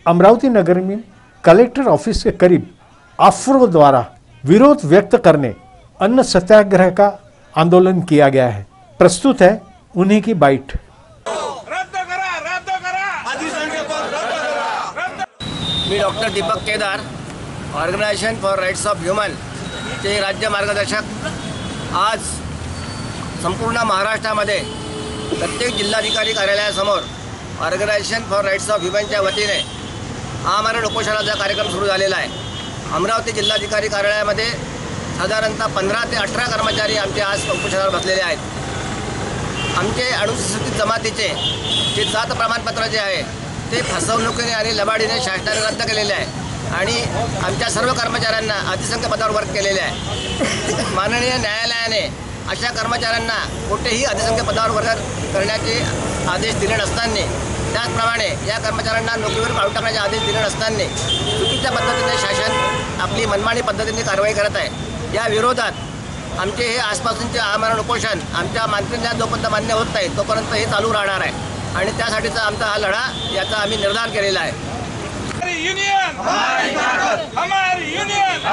अमरावती नगर में collector office के करीब अफरों द्वारा विरोध व्यक्त करने अन्न सत्याग्रह का आंदोलन किया गया है। प्रस्तुत है उन्हीं की बाइट। मी doctor Deepak Kedar, organisation for rights of human चे राज्य मार्गदर्शक। आज संपूर्ण महाराष्ट्रामध्ये प्रत्येक जिल्हाधिकारी कार्यालयासमोर ऑर्गनायझेशन फॉर राइट्स ऑफ ह्यूमनच्या वतीने आमरण उपोषणाचा कार्यक्रम सुरू झालेला आहे। अमरावती जिल्हाधिकारी कार्यालयामध्ये साधारणतः 15 ते 18 कर्मचारी आमचे आज उपोषणावर बसलेले आहेत। आमचे अनुसूचित जमातीचे जे जात प्रमाणपत्र जे आहे ते फसवणुकीने आणि लबाडीने शासनाने रद्द केलेले आहे आणि आमच्या सर्व कर्मचाऱ्यांना अतिसंख्य पदावर वर्ग केलेले आहे। माननीय न्यायालयाने अशा कर्मचाऱ्यांना कोणतेही अतिसंख्य पदावर वर्ग करण्याचे आदेश दिले नसताना, त्याचप्रमाणे या कर्मचाऱ्यांना नोकरीवर काढून टाकण्याचे आदेश दिले नसताना चुकीच्या पद्धतीने शासन आपली मनमानी पद्धतीने कारवाई करत आहे। या विरोधात आमचे हे आजपासूनचे आमरण उपोषण आमच्या मागण्या जोपर्यंत मान्य होत नाही तोपर्यंत हे चालू राहणार आहे आणि त्यासाठीचा आमचा हा लढा याचा आम्ही निर्धार केलेला आहे। हमारी यूनियन हमारी यूनियन